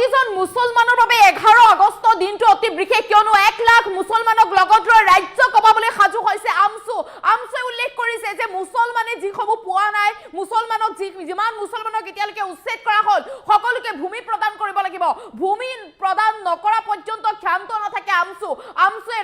প্ৰতিজন মুছলমানৰ বাবে 11 আগষ্ট দিনটো অতি বিশেষ কিয়নো 1 লাখ মুছলমানক লগত লৈ ৰাজ্য কবাবলৈ সাজু হৈছে আমছুৱে উল্লেখ কৰিছে যে মুছলমানে যিসমূহ পোৱা নাই মুছলমানক যিমান মুছলমানক এতিয়ালৈকে উচ্ছেদ কৰা হ'ল সকলোকে ভূমি প্ৰদান কৰিব লাগিব ভূমি প্ৰদান নকৰা পৰ্যন্ত ক্ষান্ত নাথাকে আমছুৱে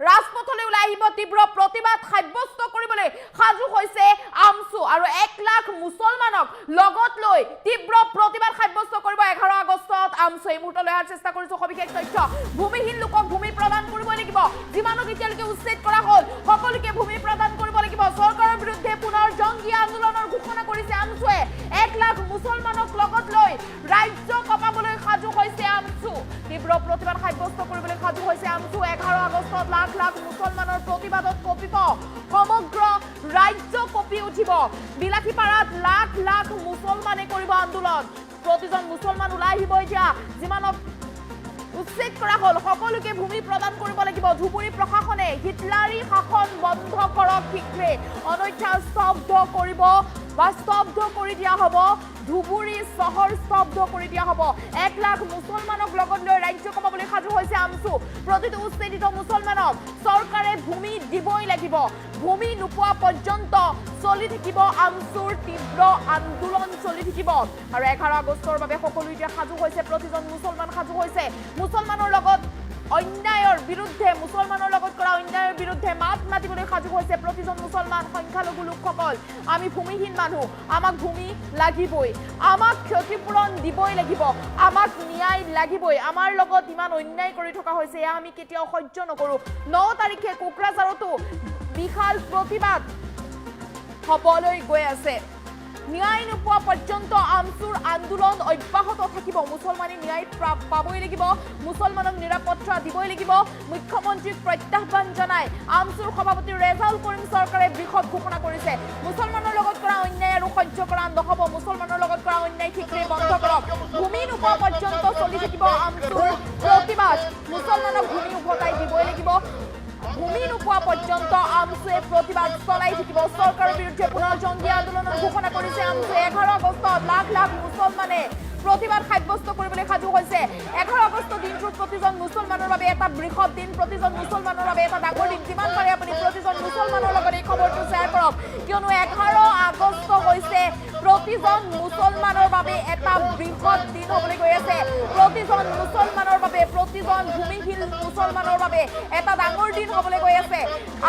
ৰাজপথলৈ ওলাই আহিব তীব্ৰ প্ৰতিবাদ সাব্যস্ত কৰিবলৈ সাজু হৈছে আমছু আৰু 1 লাখ মুছলমানক লগত লৈ তীব্ৰ প্ৰতিবাদ সাব্যস্ত কৰিব 11 আগষ্টত আমছুৱে এই মুহূৰ্তলৈ অহাৰ চেষ্টা কৰিছো সবিশেষ তথ্য ভূমিহীন লোকক ভূমি প্ৰদান কৰিব লাগিব যিমানক এতিয়ালৈকে উচ্ছেদ কৰা হ'ল সকলোকে ভূমি প্ৰদান কৰিব লাগিব চৰকাৰৰ বিৰুদ্ধে পুনৰ জংগী আন্দোলনৰ ঘোষণা কৰিছে আমছুৱে 1 লাখ মুছলমানক লগত লৈ ৰাজ্য কপাবলৈ সাজু হৈছে আমছু তীব্ৰ প্ৰতিবাদ সাব্যস্ত কৰিবলৈ সাজু হৈছে আমছু 11 আগষ্টত লাখ লাখ মুছলমানৰ প্ৰতিবাদত কঁপিব সমগ্ৰ ৰাজ্য কঁপি উঠিব বিলাসীপাৰাত লাখ লাখ মুছলমানে কৰিব আন্দোলন প্ৰতিজন মুছলমান ওলাই আহিব এতিয়া যিমানক উচ্ছেদ কৰা হ'ল সকলোকে ভূমি প্ৰদান কৰিব লাগিব ধুবুৰী প্ৰশাসনে হিটলাৰী শাসন বন্ধ কৰক শীঘ্ৰে অন্যথা স্তব্ধ কৰিব বা স্তব্ধ কৰি দিয়া হ'ব ধুবুৰী চহৰ স্তব্ধ কৰি দিয়া হ'ব 1 লাখ মুছলমানক লগত লৈ ৰাজ্য কমাবলৈ সাজু হৈছে আমছু প্ৰতিটো উচ্ছেদিত মুছলমানক চৰকাৰে ভূমি দিবই লাগিব ভূমি নোপোৱা পৰ্যন্ত চলি থাকিব আমছুৰ তীব্ৰ আন্দোলন চলি থাকিব আৰু 11 আগষ্টৰ বাবে সকলো এতিয়া সাজু হৈছে প্ৰতিজন মুছলমান সাজু হৈছে মুছলমানৰ লগত অন্যায়ৰ বিৰুদ্ধে মুছলমানৰ লগত কৰা অন্যায়ৰ বিৰুদ্ধে মাত মাতিবলৈ সাজু হৈছে প্ৰতিজন মুছলমান সংখ্যালঘু লোকসকল আমি ভূমিহীন মানুহ আমাক ভূমি লাগিবই আমাক ক্ষতিপূৰণ দিবই লাগিব আমাক ন্যায় লাগিবই আমাৰ লগত ইমান অন্যায় কৰি থকা হৈছে এয়া আমি কেতিয়াও সহ্য নকৰোঁ 9 তাৰিখে কোকৰাঝাৰতো বিশাল প্ৰতিবাদ হ'বলৈ গৈ আছে ন্যায় নোপোৱা পৰ্যন্ত আমছুৰ আন্দোলন অব্যাহত থাকিব মুছলমানে ন্যায় পাবই লাগিব মুছলমানক নিৰাপত্তা দিবই লাগিব মুখ্যমন্ত্ৰীক প্ৰত্যাহ্বান জনাই আমছুৰ সভাপতি ৰেজাউল কৰিম চৰকাৰে বৃহৎ ঘোষণা কৰিছে মুছলমানৰ লগত কৰা অন্যায় আৰু সহ্য কৰা নহ'ব মুছলমানৰ লগত কৰা অন্যায় শীঘ্ৰে বন্ধ কৰক ভূমি নোপোৱা পৰ্যন্ত চলি থাকিব আমছুৰ প্ৰতিবাদ মুছলমানক ভূমি উভতাই দিবই লাগিব ভূমি নোপোৱা পৰ্যন্ত আমছুৱে প্ৰতিবাদ চলাই থাকিব চৰকাৰৰ বিৰুদ্ধে পুনৰ জংগী আন্দোলনৰ ঘোষণা কৰিছে আমছুৱে 11 আগষ্টত লাখ লাখ মুছলমানে প্ৰতিবাদ সাব্যস্ত কৰিবলৈ সাজু হৈছে 11 আগষ্ট দিনটোত প্ৰতিজন মুছলমানৰ বাবে এটা বৃহৎ দিন প্ৰতিজন মুছলমানৰ বাবে এটা ডাঙৰ দিন যিমান পাৰে আপুনি প্ৰতিজন মুছলমানৰ লগত এই খবৰটো শ্বেয়াৰ কৰক কিয়নো 11 আগষ্ট হৈছে প্ৰতিজন মুছলমানৰ বাবে এটা বৃহৎ দিন হ'বলৈ গৈ আছে প্ৰতিজন মুছলমানৰ বাবে প্ৰতিজন ভূমিহীন মুছলমানৰ বাবে এটা ডাঙৰ দিন হ'বলৈ গৈ আছে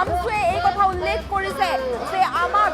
আমছুৱে এই কথা উল্লেখ কৰিছে যে আমাক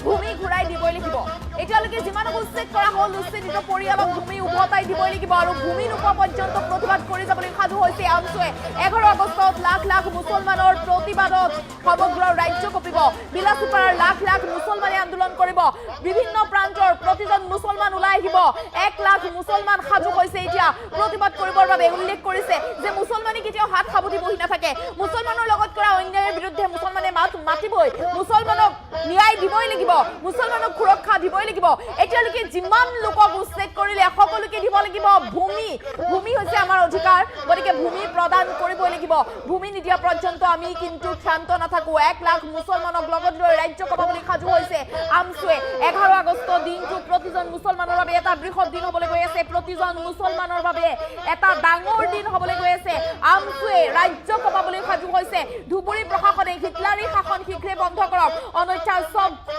ভূমি ঘূৰাই দিবই লাগিব এতিয়ালৈকে যিমানক উচ্ছেদ কৰা হ'ল উচ্ছেদিত পৰিয়ালক ভূমি উভতাই দিবই লাগিব আৰু ভূমি নোপোৱা পৰ্যন্ত প্ৰতিবাদ কৰি যাবলৈ সাজু হৈছে আমছুৱে 11 আগষ্টত লাখ লাখ মুছলমানৰ প্ৰতিবাদত সমগ্ৰ ৰাজ্য কঁপিব বিলাসীপাৰাৰ লাখ লাখ মুছলমানে আন্দোলন কৰিব বিভিন্ন প্ৰান্তৰ প্ৰতিজন মুছলমান ওলাই আহিব 1 লাখ মুছলমান সাজু হৈছে এতিয়া প্ৰতিবাদ কৰিবৰ বাবে উল্লেখ কৰিছে যে মুছলমানে কেতিয়াও হাত সাবটি বহি নাথাকে মুছলমানৰ লগত কৰা অন্যায়ৰ বিৰুদ্ধে মুছলমানে মাত মাতিবই মুছলমানক ন্যায় দিবই লাগিব মুছলমানক সুৰক্ষা দিবই লাগিব এতিয়ালৈকে যিমান লোকক উচ্ছেদ কৰিলে সকলোকে দিব লাগিব ভূমি হৈছে আমাৰ অধিকাৰ গতিকে ভূমি প্ৰদান কৰিবই লাগিব ভূমি নিদিয়া পৰ্যন্ত আমি কিন্তু ক্ষান্ত নাথাকো 1 লাখ মুছলমানক লগত লৈ ৰাজ্য কমাবলৈ সাজু হৈছে আমছুৱে 11 আগষ্ট দিনটো প্ৰতিজন মুছলমানৰ বাবে এটা বৃহৎ দিন হ'বলৈ গৈ আছে প্ৰতিজন মুছলমানৰ বাবে এটা ডাঙৰ দিন হ'বলৈ গৈ আছে আমছুৱে ৰাজ্য কমাবলৈ সাজু হৈছে ধুবুৰী প্ৰশাসনে হিটলাৰী শাসন শীঘ্ৰে বন্ধ কৰক অন্যথা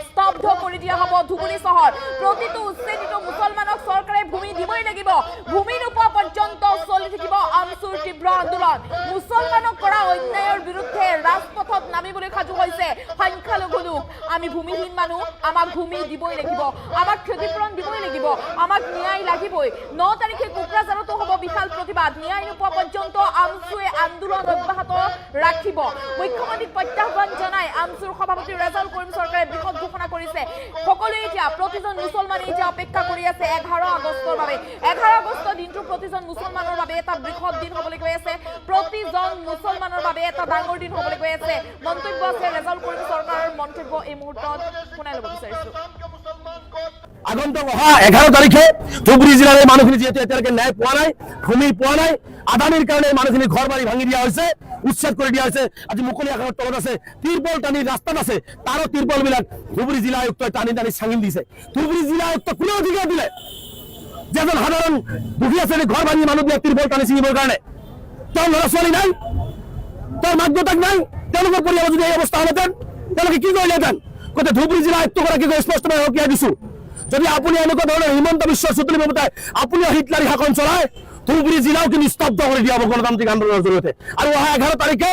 স্তব্ধ কৰি দিয়া হ'ব ধুবুৰী চহৰ প্ৰতিটো উচ্ছেদিত মুছলমানক চৰকাৰে ভূমি দিবই লাগিব ভূমি নোপোৱা পৰ্যন্ত চলি থাকিব আমছুৰ তীব্ৰ আন্দোলন মুছলমানক কৰা অন্যায়ৰ বিৰুদ্ধে ৰাজপথত নামিবলৈ সাজু হৈছে সংখ্যালঘু লোক আমি ভূমিহীন মানুহ আমাক ভূমি দিবই লাগিব আমাক ক্ষতিপূৰণ দিবই লাগিব আমাক ন্যায় লাগিবই 9 তাৰিখে কোকৰাঝাৰতো হ'ব বিশাল প্ৰতিবাদ ন্যায় নোপোৱা পৰ্যন্ত আমছুৱে আন্দোলন অব্যাহত ৰাখিব মুখ্যমন্ত্ৰীক প্ৰত্যাহ্বান জনাই আমছুৰ সভাপতি ৰেজাউল কৰিম চৰকাৰে বৃহৎ ঘোষণা কৰিছে সকলোৱে এতিয়া প্ৰতিজন মুছলমানে এতিয়া অপেক্ষা কৰি আছে 11 আগষ্টৰ বাবে 11 আগষ্ট দিনটো প্ৰতিজন মুছলমানৰ বাবে এটা বৃহৎ দিন হ'বলৈ গৈ আছে প্ৰতিজন মুছলমানৰ বাবে এটা ডাঙৰ দিন হ'বলৈ গৈ আছে মন্তব্য আছে ৰেজাউল কৰিম চৰকাৰৰ মন্তব্য এই মুহূৰ্তত শুনাই ল'ব বিচাৰিছো আগন্তুক অহা 11 তাৰিখে ধুবুৰী জিলাৰ মানুহখিনি যেহেতু এতিয়ালৈকে ন্যায় পোৱা নাই ভূমি পোৱা নাই আদানীৰ কাৰণে মানুহখিনি ঘৰ বাৰী ভাঙি দিয়া হৈছে উচ্ছেদ কৰি দিয়া হৈছে আজি মুকলি আকাশৰ তলত আছে তিৰপল টানি ৰাস্তাত আছে তাৰো তিৰপলবিলাক ধুবুৰী জিলা আয়ুক্তই টানি টানি চাঙিল দিছে ধুবুৰী জিলা আয়ুক্ত কোনে অধিকাৰ দিলে যে এজন সাধাৰণ দুখীয়া শ্ৰেণীৰ ঘৰ ভাঙি মানুহ দিয়া তিৰপল টানি ছিঙিবৰ কাৰণে তেওঁৰ ল'ৰা ছোৱালী নাই, তেওঁৰ মাক দেউতাক নাই, তেওঁলোকৰ পৰিয়ালৰ যদি এই অৱস্থা হ'লহেঁতেন তেওঁলোকে কি কৰিলেহেঁতেন? গতিকে ধুবুৰী জিলা আয়ুক্তগৰাকীক স্পষ্টভাৱে সকীয়াই দিছো, যদি আপুনি এনেকুৱা ধৰণৰ হিমন্ত বিশ্ব চুটুলি মমতাই আপুনিও হিটলাৰী শাসন চলাই ধুবুৰী জিলাও কিন্তু স্তব্ধ কৰি দিয়া হ'ব গণতান্ত্ৰিক আন্দোলনৰ জৰিয়তে। আৰু অহা 11 তাৰিখে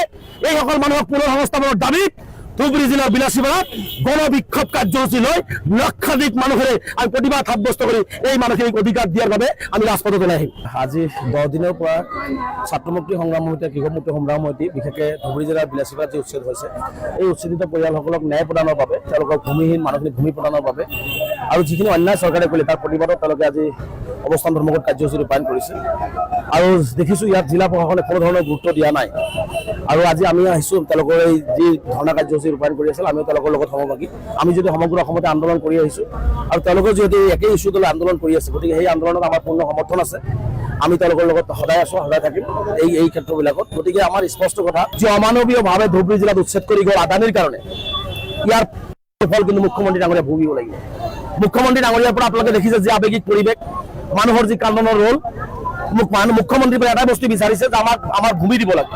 এইসকল মানুহক পুনৰ সংস্থাপনৰ দাবীত ধুবুৰী জিলাৰ বিলাসীপাৰাত গণবিক্ষোভ কাৰ্যসূচী লৈ লক্ষাধিক মানুহে আমি প্ৰতিবাদ সাব্যস্ত কৰি এই মানুহখিনিক অধিকাৰ দিয়াৰ বাবে আমি ৰাজপথত ওলাই আহিম। আজি 10 দিনৰ পৰা ছাত্ৰমুক্তি সংগ্ৰাম সমিতি, কৃষক মুক্তি সংগ্ৰাম সমিতি, বিশেষকৈ ধুবুৰী জিলাৰ বিলাসীপাৰাত যি উচ্ছেদ হৈছে, এই উচ্ছেদিত পৰিয়ালসকলক ন্যায় প্ৰদানৰ বাবে, তেওঁলোকৰ ভূমিহীন মানুহখিনিক ভূমি প্ৰদানৰ বাবে আৰু যিখিনি অন্যায় চৰকাৰে কৰিলে তাৰ প্ৰতিবাদত তেওঁলোকে আজি অৱস্থান ধৰ্মঘট কাৰ্যসূচী ৰূপায়ণ কৰিছে। আৰু দেখিছোঁ ইয়াত জিলা প্ৰশাসনে কোনো ধৰণৰ গুৰুত্ব দিয়া নাই। আৰু আজি আমি আহিছোঁ তেওঁলোকৰ এই যি ধৰ্ণা কাৰ্যসূচী ৰূপায়ণ কৰি আছিল, আমিও তেওঁলোকৰ লগত সমভাগী। আমি যদি সমগ্ৰ অসমতে আন্দোলন কৰি আহিছোঁ আৰু তেওঁলোকৰ যিহেতু একেই ইছ্যুটো লৈ আন্দোলন কৰি আছে, গতিকে সেই আন্দোলনত আমাৰ পূৰ্ণ সমৰ্থন আছে। আমি তেওঁলোকৰ লগত সদায় আছোঁ, সদায় থাকিম এই ক্ষেত্ৰবিলাকত। গতিকে আমাৰ স্পষ্ট কথা যে অমানৱীয়ভাৱে ধুবুৰী জিলাত উচ্ছেদ কৰি গ'ল আদানীৰ কাৰণে, ইয়াৰ ফল কিন্তু মুখ্যমন্ত্ৰী ডাঙৰীয়া ভুগিব লাগিব। মুখ্যমন্ত্ৰী ডাঙৰীয়াৰ পৰা আপোনালোকে দেখিছে যে আৱেগিক পৰিৱেশ, মানুহৰ যি কান্দোনৰ ৰোল, মুখ্যমন্ত্ৰীৰ পৰা এটাই বস্তু বিচাৰিছে যে আমাৰ ভূমি দিব লাগে।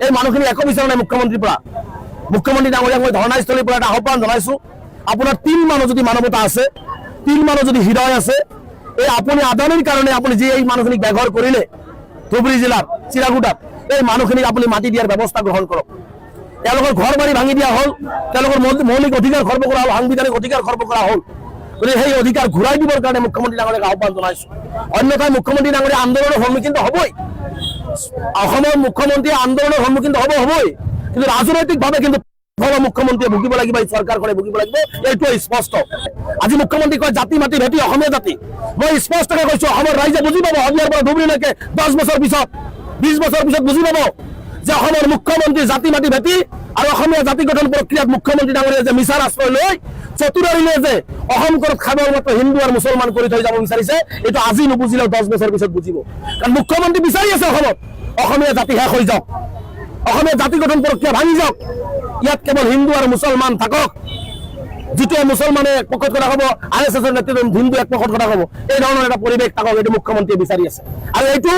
এই মানুহখিনি একো বিচৰা নাই মুখ্যমন্ত্ৰীৰ পৰা। মুখ্যমন্ত্ৰী ডাঙৰীয়াক মই ধৰ্ণাস্থলীৰ পৰা এটা আহ্বান জনাইছোঁ, আপোনাৰ তিল মানুহ যদি মানৱতা আছে, তিল মানুহ যদি হৃদয় আছে, এই আপুনি আদানীৰ কাৰণে আপুনি যি এই মানুহখিনিক ব্যৱহাৰ কৰিলে ধুবুৰী জিলাৰ চিৰাগুটাত, এই মানুহখিনিক আপুনি মাটি দিয়াৰ ব্যৱস্থা গ্ৰহণ কৰক। তেওঁলোকৰ ঘৰ বাৰী ভাঙি দিয়া হ'ল, তেওঁলোকৰ মৌলিক অধিকাৰ খৰ্ব কৰা হ'ল, সাংবিধানিক অধিকাৰ খৰ্ব কৰা হ'ল। গতিকে সেই অধিকাৰ ঘূৰাই দিবৰ কাৰণে মুখ্যমন্ত্ৰী ডাঙৰীয়াক আহ্বান জনাইছোঁ। অন্যথাই মুখ্যমন্ত্ৰী ডাঙৰীয়া আন্দোলনৰ সন্মুখীন হ'বই, অসমৰ মুখ্যমন্ত্ৰীয়ে আন্দোলনৰ সন্মুখীন হ'বই, কিন্তু ৰাজনৈতিকভাৱে কিন্তু মুখ্যমন্ত্ৰীয়ে ভুগিব লাগিব, এই চৰকাৰখনে ভুগিব লাগিব, এইটো স্পষ্ট। আজি মুখ্যমন্ত্ৰী কয় জাতি মাতি ভেটি অসমীয়া জাতি, মই স্পষ্টকৈ কৈছোঁ অসমৰ ৰাইজে বুজি পাব, শদিয়াৰ পৰা ধুবুৰীলৈকে 10 বছৰ পিছত, 20 বছৰ পিছত বুজি পাব যে অসমৰ মুখ্যমন্ত্ৰী জাতি মাতি ভেটি আৰু অসমীয়া জাতি গঠন প্ৰক্ৰিয়াত মুখ্যমন্ত্ৰী ডাঙৰীয়া যে মিছাৰ আশ্ৰয় লৈ চতুৰাৰীলৈ যে অসমখনত খাবৰ মাত্ৰ হিন্দু আৰু মুছলমান কৰি থৈ যাব বিচাৰিছে, এইটো আজি নুবুজিলেও 10 বছৰ পিছত বুজিব। কাৰণ মুখ্যমন্ত্ৰী বিচাৰি আছে অসমত অসমীয়া জাতি শেষ হৈ যাওক, অসমীয়া জাতি গঠন প্ৰক্ৰিয়া ভাঙি যাওক, ইয়াত কেৱল হিন্দু আৰু মুছলমান থাকক, যিটোৱে মুছলমানে এক পক্ষত কথা ক'ব, RSSৰ নেতৃত্বত হিন্দু এক পক্ষত কথা ক'ব, এই ধৰণৰ এটা পৰিৱেশ থাকক, এইটো মুখ্যমন্ত্ৰীয়ে বিচাৰি আছে। আৰু এইটো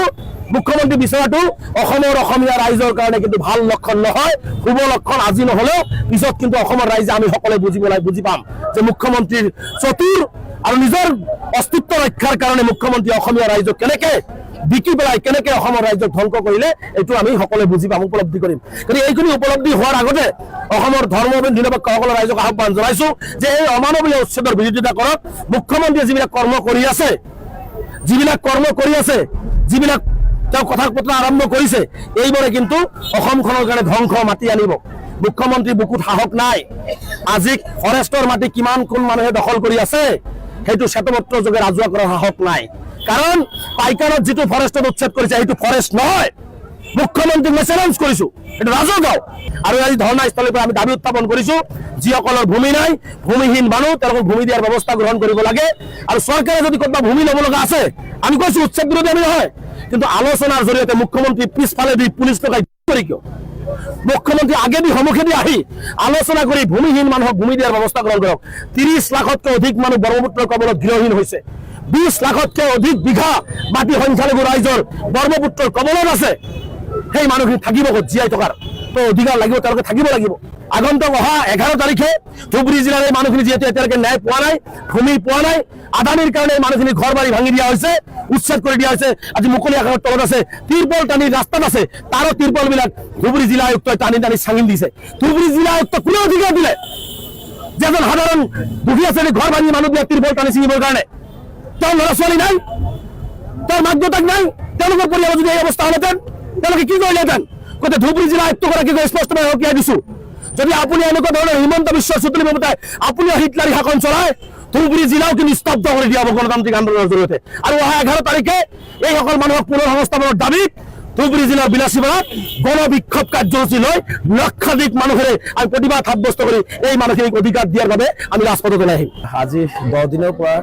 মুখ্যমন্ত্ৰী বিচৰাটো অসমৰ অসমীয়া ৰাইজৰ কাৰণে কিন্তু ভাল লক্ষণ নহয়, শুভ লক্ষণ। আজি নহ'লেও পিছত কিন্তু অসমৰ ৰাইজে আমি সকলোৱে বুজি পাম যে মুখ্যমন্ত্ৰীৰ চতুৰ আৰু নিজৰ অস্তিত্ব ৰক্ষাৰ কাৰণে মুখ্যমন্ত্ৰী অসমীয়া ৰাইজক কেনেকে বিকি পেলাই, কেনেকে অসমৰ ৰাইজক ধ্বংস কৰিলে, এইটো আমি সকলোৱে বুজি পাম, উপলব্ধি কৰিম। গতিকে এইখিনি উপলব্ধি হোৱাৰ আগতে অসমৰ ধৰ্ম নিৰপেক্ষসকলৰ ৰাইজক আহ্বান জনাইছোঁ যে এই অমানৱীয় উচ্ছেদৰ বিৰোধিতা কৰক। মুখ্যমন্ত্ৰীয়ে যিবিলাক কৰ্ম কৰি আছে, যিবিলাক তেওঁ কথা বতৰা আৰম্ভ কৰিছে, এইবোৰে কিন্তু অসমখনৰ কাৰণে ধ্বংস মাতি আনিব। মুখ্যমন্ত্ৰীৰ বুকুত সাহস নাই। আজি ফৰেষ্টৰ মাটি কিমান কোন মানুহে দখল কৰি আছে, সেইটো শ্বেতপত্ৰ যোগে ৰাজহুৱা কৰাৰ সাহস নাই। কাৰণ পাইকানত যিটো ফৰেষ্টত উচ্ছেদ কৰিছে সেইটো ফৰেষ্ট নহয়। মুখ্যমন্ত্ৰীক মই চেলেঞ্জ কৰিছোঁ, এইটো ৰাজহুৱা। আৰু আজি ধৰ্ণাস্থলীৰ পৰা আমি দাবী উত্থাপন কৰিছোঁ, যিসকলৰ ভূমি নাই, ভূমিহীন মানুহ, তেওঁলোকক ভূমি দিয়াৰ ব্যৱস্থা গ্ৰহণ কৰিব লাগে। আৰু চৰকাৰে যদি ক'ৰবাত ভূমি ল'ব লগা আছে, আমি কৈছোঁ উচ্ছেদ বিৰোধী আমি নহয়, কিন্তু আলোচনাৰ জৰিয়তে মুখ্যমন্ত্ৰী পিছফালে দি পুলিচ লগাই কৰি কিয়? মুখ্যমন্ত্ৰী আগেদি সন্মুখেদি আহি আলোচনা কৰি ভূমিহীন মানুহক ভূমি দিয়াৰ ব্যৱস্থা গ্ৰহণ কৰক। 30 লাখতকৈ অধিক মানুহ ব্ৰহ্মপুত্ৰৰ কবলত গৃহহীন হৈছে, 20 লাখতকৈ অধিক বিঘা মাটি সংখ্যালঘু ৰাইজৰ ব্ৰহ্মপুত্ৰৰ কবলত আছে। সেই মানুহখিনি থাকিব ক'ত? জীয়াই থকাৰ তো অধিকাৰ লাগিব, তেওঁলোকে থাকিব লাগিব। আগন্তুক অহা 11 তাৰিখে ধুবুৰী জিলাৰ এই মানুহখিনি যিহেতু এতিয়ালৈকে ন্যায় পোৱা নাই, ভূমি পোৱা নাই, আদানীৰ কাৰণে মানুহখিনি ঘৰ বাৰী ভাঙি দিয়া হৈছে, উচ্ছেদ কৰি দিয়া হৈছে। আজি মুকলি আকাশৰ তলত আছে, তিৰপল টানি ৰাস্তাত আছে, তাৰো তিৰপলবিলাক ধুবুৰী জিলা আয়ুক্তই টানি চাঙিন দিছে। ধুবুৰী জিলা আয়ুক্ত কোনে অধিকাৰ দিলে যে এজন সাধাৰণ দুখীয়া শ্ৰেণীৰ ঘৰ ভাঙি মানুহ দিয়া তিৰপল টানি ছিঙিবৰ কাৰণে? তেওঁৰ ল'ৰা ছোৱালী নাই, তেওঁৰ মাক দেউতাক নাই, তেওঁলোকৰ পৰিয়ালৰ যদি এই অৱস্থা হ'লহেঁতেন তেওঁলোকে কি কৰিলেহেঁতেন? গতিকে ধুবুৰী জিলা আয়ুক্তগৰাকীক স্পষ্টভাৱে সকীয়াই দিছোঁ, যদি আপুনি এনেকুৱা ধৰণৰ হিমন্ত বিশ্ব চুটুলি মমতাই আপুনিও হিটলাৰী শাসন চলাই ধুবুৰী জিলাও কিন্তু স্তব্ধ কৰি দিয়া হ'ব গণতান্ত্ৰিক আন্দোলনৰ জৰিয়তে। আৰু অহা 11 তাৰিখে এইসকল মানুহক পুনৰ সংস্থাপনৰ দাবীত ধুবুৰী জিলাৰ বিলাসীপাৰাত গণবিক্ষোভ কাৰ্যসূচী লৈ লক্ষাধিক মানুহে আমি প্ৰতিবাদ সাব্যস্ত কৰি এই মানুহখিনিক অধিকাৰ দিয়াৰ বাবে আমি ৰাজপথত ওলাই আহিম। আজি 10 দিনৰ পৰা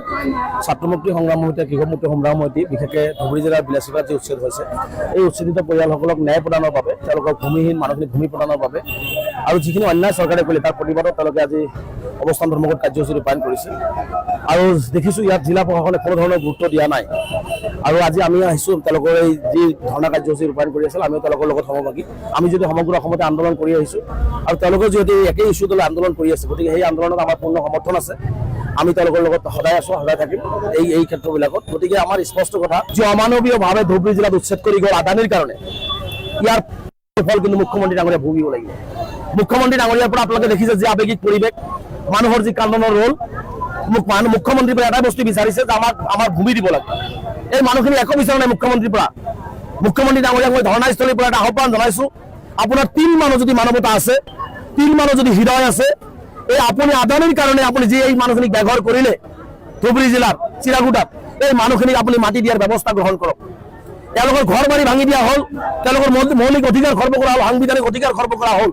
ছাত্ৰমুক্তি সংগ্ৰাম সমিতি, কৃষক মুক্তি সংগ্ৰাম সমিতি, বিশেষকৈ ধুবুৰী জিলাৰ বিলাসীপাৰাত যি উচ্ছেদ হৈছে, এই উচ্ছেদিত পৰিয়ালসকলক ন্যায় প্ৰদানৰ বাবে, তেওঁলোকৰ ভূমিহীন মানুহখিনিক ভূমি প্ৰদানৰ বাবে আৰু যিখিনি অন্যায় চৰকাৰে কৰিলে তাৰ প্ৰতিবাদত তেওঁলোকে আজি অৱস্থান ধৰ্মঘট কাৰ্যসূচী ৰূপায়ণ কৰিছে আৰু দেখিছোঁ ইয়াত জিলা প্ৰশাসনে কোনো ধৰণৰ গুৰুত্ব দিয়া নাই আৰু আজি আমি আহিছোঁ তেওঁলোকৰ এই যি ধৰ্ণা কাৰ্যসূচী ৰূপায়ণ কৰি আছিল আমিও তেওঁলোকৰ লগত সহভাগী আমি যদি সমগ্ৰ অসমতে আন্দোলন কৰি আহিছোঁ আৰু তেওঁলোকে যিহেতু একেই ইছ্যুত লৈ আন্দোলন কৰি আছে গতিকে সেই আন্দোলনত আমাৰ পূৰ্ণ সমৰ্থন আছে আমি তেওঁলোকৰ লগত সদায় আছোঁ সদায় থাকিম এই ক্ষেত্ৰবিলাকত গতিকে আমাৰ স্পষ্ট কথা যে অমানৱীয়ভাৱে ধুবুৰী জিলাত উচ্ছেদ কৰি গ'ল আদানীৰ কাৰণে ইয়াৰ ফল কিন্তু মুখ্যমন্ত্ৰী ডাঙৰীয়া ভুগিব লাগিব মুখ্যমন্ত্ৰী ডাঙৰীয়াৰ পৰা আপোনালোকে দেখিছে যে আৱেগিক পৰিৱেশ মানুহৰ যি কান্দনৰ ৰোল মুখ্যমন্ত্ৰীৰ পৰা এটাই বস্তু বিচাৰিছে যে আমাৰ ভূমি দিব লাগে এই মানুহখিনি একো বিচৰা নাই মুখ্যমন্ত্ৰীৰ পৰা মুখ্যমন্ত্ৰী ডাঙৰীয়াক মই ধৰ্ণাস্থলীৰ পৰা এটা আহ্বান জনাইছোঁ আপোনাৰ তিল মানুহ যদি মানৱতা আছে তিল মানুহ যদি হৃদয় আছে এই আপুনি আদানীৰ কাৰণে আপুনি যি এই মানুহখিনিক ব্যৱহাৰ কৰিলে ধুবুৰী জিলাৰ চিৰাগুটাত এই মানুহখিনিক আপুনি মাটি দিয়াৰ ব্যৱস্থা গ্ৰহণ কৰক তেওঁলোকৰ ঘৰ বাৰী ভাঙি দিয়া হ'ল তেওঁলোকৰ মৌলিক অধিকাৰ খৰ্ব কৰা হ'ল সাংবিধানিক অধিকাৰ খৰ্ব কৰা হ'ল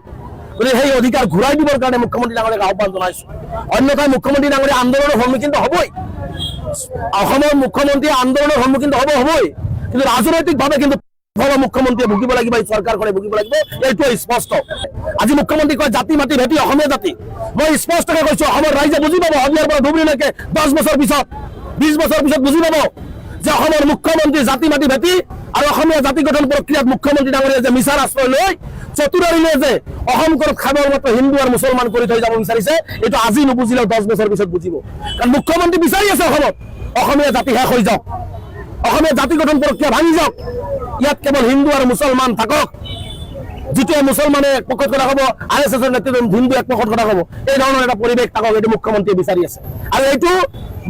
গতিকে সেই অধিকাৰ ঘূৰাই দিবৰ কাৰণে মুখ্যমন্ত্ৰী ডাঙৰীয়াক আহ্বান জনাইছোঁ অন্যথাই মুখ্যমন্ত্ৰী ডাঙৰীয়া আন্দোলনৰ সন্মুখীন হ'বই অসমৰ মুখ্যমন্ত্ৰীয়ে আন্দোলনৰ সন্মুখীন হ'বই কিন্তু ৰাজনৈতিকভাৱে কিন্তু মুখ্যমন্ত্ৰীয়ে ভুগিব লাগিব এই চৰকাৰখনে ভুগিব লাগিব এইটো স্পষ্ট আজি মুখ্যমন্ত্ৰী কয় জাতি মাটি ভেটি অসমীয়া জাতি মই স্পষ্টকৈ কৈছোঁ অসমৰ ৰাইজে বুজি পাব শদিয়াৰ পৰা ধুবুৰীলৈকে 10 বছৰ পিছত 20 বছৰ পিছত বুজি পাব যে অসমৰ মুখ্যমন্ত্ৰী জাতি মাটি ভেটি আৰু অসমীয়া জাতি গঠন প্ৰক্ৰিয়াত মুখ্যমন্ত্ৰী ডাঙৰীয়া যে মিছাৰ আশ্ৰয় লৈ চতুৰাৰীলৈ যে অসমখনত খাবৰ মাত্ৰ হিন্দু আৰু মুছলমান কৰি থৈ যাব বিচাৰিছে এইটো আজি নুবুজিলেও 10 বছৰ পিছত বুজিব কাৰণ মুখ্যমন্ত্ৰী বিচাৰি আছে অসমত অসমীয়া জাতি শেষ হৈ যাওক অসমীয়া জাতি গঠন প্ৰক্ৰিয়া ভাঙি যাওক ইয়াত কেৱল হিন্দু আৰু মুছলমান থাকক যিটোৱে মুছলমানে এক পক্ষত কথা ক'ব RSSৰ নেতৃত্বত হিন্দু এক পক্ষত কথা ক'ব এই ধৰণৰ এটা পৰিৱেশ থাকক এইটো মুখ্যমন্ত্ৰীয়ে বিচাৰি আছে আৰু এইটো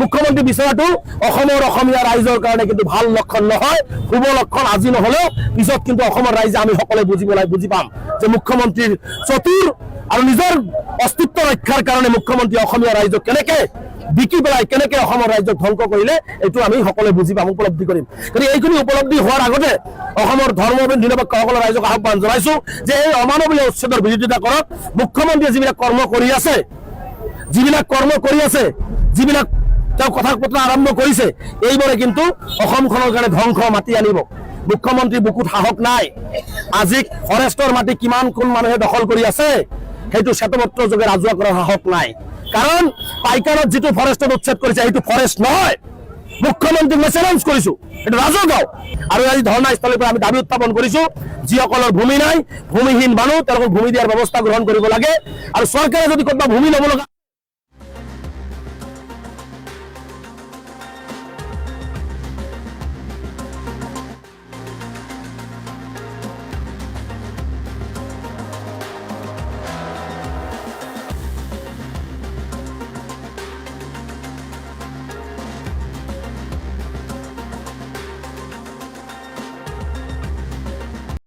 মুখ্যমন্ত্ৰী বিচৰাটো অসমৰ অসমীয়া ৰাইজৰ কাৰণে কিন্তু ভাল লক্ষণ নহয় শুভ লক্ষণ আজি নহ'লেও পিছত কিন্তু অসমৰ ৰাইজে আমি সকলোৱে বুজি পাম যে মুখ্যমন্ত্ৰীৰ চতুৰ আৰু নিজৰ অস্তিত্ব ৰক্ষাৰ কাৰণে মুখ্যমন্ত্ৰী অসমীয়া ৰাইজক কেনেকে বিকি পেলাই কেনেকে অসমৰ ৰাজ্যক ধ্বংস কৰিলে এইটো আমি সকলোৱে বুজি পাম উপলব্ধি কৰিম গতিকে এইখিনি উপলব্ধি হোৱাৰ আগতে অসমৰ ধৰ্ম নিৰপেক্ষসকলৰ ৰাইজক আহ্বান জনাইছোঁ যে এই অমানৱীয় উচ্ছেদৰ বিৰোধিতা কৰক মুখ্যমন্ত্ৰীয়ে যিবিলাক কৰ্ম কৰি আছে যিবিলাক তেওঁ কথা বতৰা আৰম্ভ কৰিছে এইবোৰে কিন্তু অসমখনৰ কাৰণে ধ্বংস মাতি আনিব মুখ্যমন্ত্ৰী বুকুত সাহস নাই আজি ফৰেষ্টৰ মাটি কিমান কোন মানুহে দখল কৰি আছে সেইটো শ্বেতপত্ৰ যোগে ৰাজহুৱা কৰাৰ সাহস নাই কাৰণ পাইকাৰত যিটো ফৰেষ্টত উচ্ছেদ কৰিছে সেইটো ফৰেষ্ট নহয় মুখ্যমন্ত্ৰীক মই চেলেঞ্জ কৰিছোঁ এইটো ৰাজহুৱা আৰু আজি ধৰ্ণাস্থলীৰ পৰা আমি দাবী উত্থাপন কৰিছোঁ যিসকলৰ ভূমি নাই ভূমিহীন মানুহ তেওঁলোকক ভূমি দিয়াৰ ব্যৱস্থা গ্ৰহণ কৰিব লাগে আৰু চৰকাৰে যদি ক'ৰবাত ভূমি ল'ব লগা